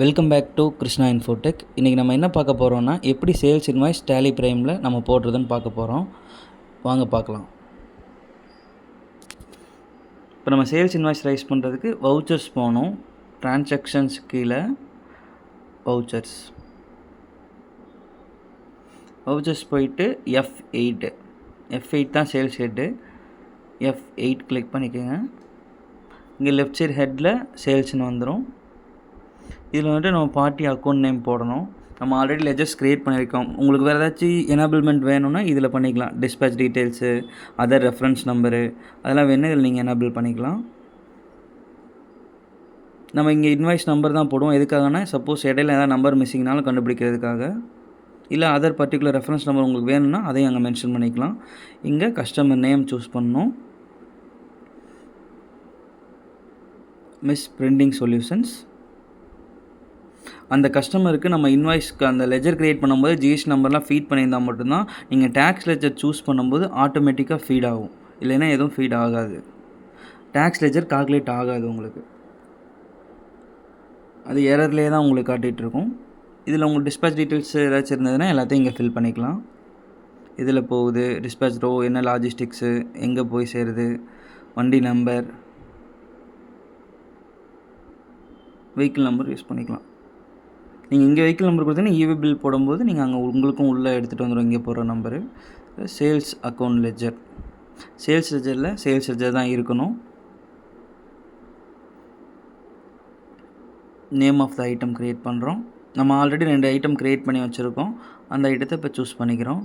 Welcome back to Krishna Infotech. இன்றைக்கி நம்ம என்ன பார்க்க போகிறோம்னா, எப்படி சேல்ஸ் இன்வாய்ஸ் டேலி பிரைமில் நம்ம போடுறதுன்னு பார்க்க போகிறோம். வாங்க பார்க்கலாம். இப்போ நம்ம சேல்ஸ் இன்வாய்ஸ் ரைஸ் பண்ணுறதுக்கு வவுச்சர்ஸ் போகணும். டிரான்சாக்ஷன்ஸ் கீழே வவுச்சர்ஸ் போயிட்டு F8 தான் சேல்ஸ் ஹெட்டு. F8 கிளிக் பண்ணிக்கோங்க. இங்கே லெஃப்ட் சைடு ஹெட்டில் சேல்ஸ்னு வந்துடும். இதில் வந்துட்டு நம்ம பார்ட்டி அக்கௌண்ட் நேம் போடணும். நம்ம ஆல்ரெடி லெஜர்ஸ் க்ரியேட் பண்ணியிருக்கோம். உங்களுக்கு வேறு ஏதாச்சும் எனேபிள்மெண்ட் வேணும்னா இதில் பண்ணிக்கலாம். Dispatch details, other reference number, அதெல்லாம் வேணும் இதில் நீங்கள் எனேபிள் பண்ணிக்கலாம். நம்ம இங்கே இன்வாய்ஸ் நம்பர் தான் போடுவோம். எதுக்காகனா சப்போஸ் இடையில ஏதாவது நம்பர் மிஸ்ஸிங்னாலும் கண்டுபிடிக்கிறதுக்காக. இல்லை அதர் பர்டிகுலர் ரெஃபரன்ஸ் நம்பர் உங்களுக்கு வேணும்னா அதையும் அங்கே மென்ஷன் பண்ணிக்கலாம். இங்கே கஸ்டமர் நேம் சூஸ் பண்ணணும். Miss printing solutions. அந்த கஸ்டமருக்கு நம்ம இன்வாய்ஸ்க்கு அந்த லெஜர் க்ரியேட் பண்ணும்போது ஜிஎஸ்டி நம்பர்லாம் ஃபீட் பண்ணியிருந்தால் மட்டும்தான் நீங்கள் டேக்ஸ் லெஜர் சூஸ் பண்ணும்போது ஆட்டோமேட்டிக்காக ஃபீட் ஆகும். இல்லைன்னா எதுவும் ஃபீட் ஆகாது. டேக்ஸ் லெஜர் கால்குலேட் ஆகாது உங்களுக்கு. அது எரர்லேயே தான் உங்களுக்கு காட்டிகிட்ருக்கும். இதில் உங்களுக்கு டிஸ்பேச் டீட்டெயில்ஸ் ஏதாச்சும் இருந்ததுன்னா எல்லாத்தையும் இங்கே ஃபில் பண்ணிக்கலாம். இதில் போகுது டிஸ்பேச் ரோ, என்ன லாஜிஸ்டிக்ஸு, எங்கே போய் சேருது, வண்டி நம்பர், வெஹிக்கிள் நம்பர் யூஸ் பண்ணிக்கலாம். நீங்கள் இங்கே வெஹிக்கிள் நம்பர் கொடுத்தீங்கன்னா இவி பில் போடும்போது நீங்கள் அங்கே உங்களுக்கும் உள்ளே எடுத்துகிட்டு வந்துடும் இங்கே போடுற number. Sales account ledger. Sales ledger தான் இருக்கணும். Name of the item create பண்ணுறோம். நம்ம ஆல்ரெடி 2 ஐட்டம் க்ரியேட் பண்ணி வச்சுருக்கோம். அந்த ஐட்டத்தை இப்போ சூஸ் பண்ணிக்கிறோம்.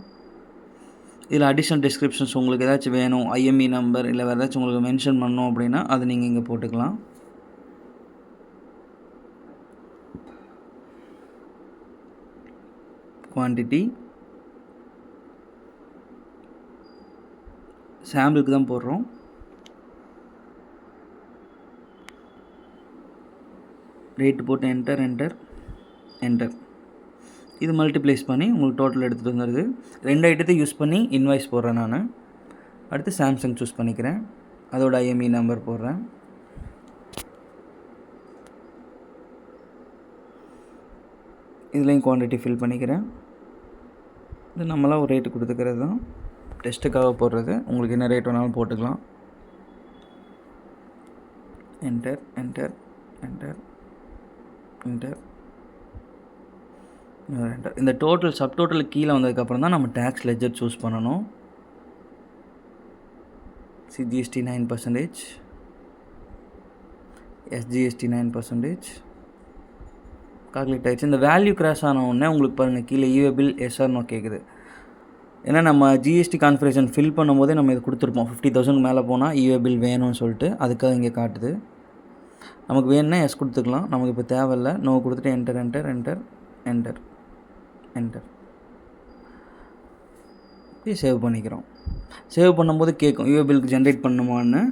இதில் அடிஷ்னல் டிஸ்கிரிப்ஷன்ஸ் உங்களுக்கு ஏதாச்சும் வேணும், ஐஎம்இ நம்பர் இல்லை வேறு ஏதாச்சும் உங்களுக்கு மென்ஷன் பண்ணணும் அப்படின்னா அது நீங்கள் இங்கே போட்டுக்கலாம். குவான்டிட்டி சாம்பிளுக்கு தான் போடுறோம். ரேட்டு போட்டு என்டர். இது மல்டிப்ளைஸ் பண்ணி உங்களுக்கு டோட்டல் எடுத்துகிட்டு வந்துடுது. 2 ஐட்டத்தை யூஸ் பண்ணி இன்வாய்ஸ் போடுறேன் நான். அடுத்து சாம்சங் சூஸ் பண்ணிக்கிறேன். அதோட ஐஎம்இ நம்பர் போடுறேன். இதுலேயும் குவான்டிட்டி ஃபில் பண்ணிக்கிறேன். இது நம்மளாம் ஒரு ரேட்டு கொடுத்துக்கிறது தான், டெஸ்ட்டுக்காக போடுறது. உங்களுக்கு என்ன ரேட் வேணாலும் போட்டுக்கலாம். என்டர். இந்த டோட்டல் சப் டோட்டலுக்கு கீழே வந்ததுக்கப்புறம் தான் நம்ம டேக்ஸ் லெஜர் சூஸ் பண்ணணும். CGST 9%, SGST 9%. கால்குலேட் ஆகிடுச்சு. இந்த வேல்யூ கிராஷ் ஆன உடனே உங்களுக்கு பாருங்கள் கீழே ஈவே பில் எஸ்ஆர்னோ கேட்குது. ஏன்னா நம்ம ஜிஎஸ்டி கான்ஃபிகரேஷன் ஃபில் பண்ணும்போதே நம்ம இது கொடுத்துருப்போம். 50,000 மேலே போனால் ஈவே பில் வேணும்னு சொல்லிட்டு அதுக்காக இங்கே காட்டுது. நமக்கு வேணும்னா எஸ் கொடுத்துக்கலாம். நமக்கு இப்போ தேவையில்லை. நோ கொடுத்துட்டு என்டர் சேவ் பண்ணிக்கிறோம். சேவ் பண்ணும்போது கேட்கும் ஈவே பில்க்கு ஜென்ரேட் பண்ணணுமான்னு.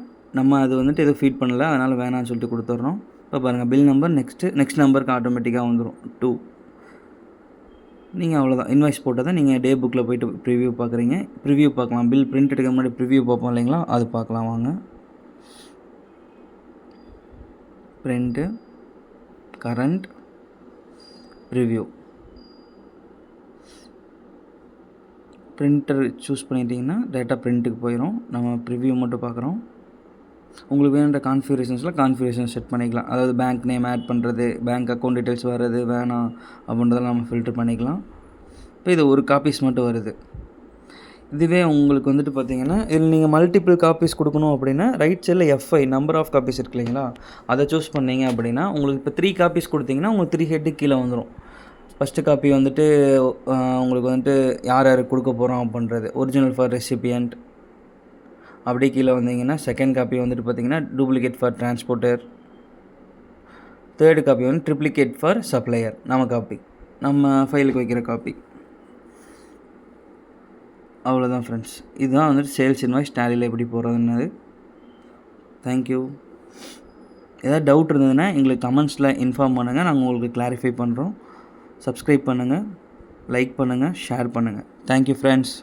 நம்ம அது வந்துட்டு எதுவும் ஃபீட் பண்ணலை, அதனால் வேணான்னு சொல்லிட்டு கொடுத்துட்றோம். இப்போ பாருங்கள் பில் நம்பர் நெக்ஸ்ட் நம்பருக்கு ஆட்டோமேட்டிக்காக வந்துடும் 2. நீங்கள் அவ்வளோதான் இன்வாய்ஸ் போட்டதை நீங்கள் டே புக்கில் போய்ட்டு ப்ரிவ்யூ பார்க்குறீங்க. ப்ரிவ்யூ பார்க்கலாம். பில் பிரிண்ட் எடுக்க முன்னாடி ப்ரிவ்யூ பார்ப்போம் இல்லைங்களா, அது பார்க்கலாம் வாங்க. Print, current, preview. Printer choose பண்ணிட்டீங்கன்னா டேட்டா பிரிண்ட்டுக்கு போயிடும். நம்ம ப்ரிவ்யூ மட்டும் பார்க்குறோம். உங்களுக்கு வேணுன்ற கான்ஃபிகரேஷன் செட் பண்ணிக்கலாம். அதாவது பேங்க் நேம் ஆட் பண்ணுறது, பேங்க் அக்கௌண்ட் டீட்டெயில்ஸ் வர்றது வேணாம் அப்படின்றதெல்லாம் நம்ம ஃபில்டர் பண்ணிக்கலாம். இப்போ இது ஒரு காப்பீஸ் மட்டும் வருது. இதுவே உங்களுக்கு வந்துட்டு பார்த்தீங்கன்னா இதில் நீங்கள் மல்டிபிள் காப்பீஸ் கொடுக்கணும் அப்படின்னா ரைட் சைடில் F5 நம்பர் ஆஃப் காப்பீஸ் இருக்கு இல்லைங்களா, அதை சூஸ் பண்ணிங்க அப்படின்னா உங்களுக்கு இப்போ 3 காப்பீஸ் கொடுத்தீங்கன்னா உங்களுக்கு 3 ஹெட்டுக்கு கீழே வந்துடும். ஃபஸ்ட்டு காப்பி வந்துட்டு உங்களுக்கு வந்துட்டு யார் யாருக்கு கொடுக்க போகிறோம் அப்படின்றது, ஒரிஜினல் ஃபார் ரெசிபியன்ட். அப்படியே கீழே வந்தீங்கன்னா செகண்ட் காப்பி வந்துட்டு பார்த்தீங்கன்னா duplicate for transporter. Third copy வந்து ட்ரிப்ளிகேட் ஃபார் சப்ளையர், நம்ம ஃபைலுக்கு வைக்கிற காப்பி. அவ்வளோதான் ஃப்ரெண்ட்ஸ். இதுதான் வந்துட்டு சேல்ஸ் இன்வாய்ஸ் டேலியில் எப்படி போடுறதுன்னு. தேங்க்யூ. ஏதாவது டவுட் இருந்ததுன்னா எங்களுக்கு கமெண்ட்ஸில் இன்ஃபார்ம் பண்ணுங்கள். நாங்கள் உங்களுக்கு கிளாரிஃபை பண்ணுறோம். சப்ஸ்கிரைப் பண்ணுங்கள், லைக் பண்ணுங்கள், ஷேர் பண்ணுங்கள். Thank you friends.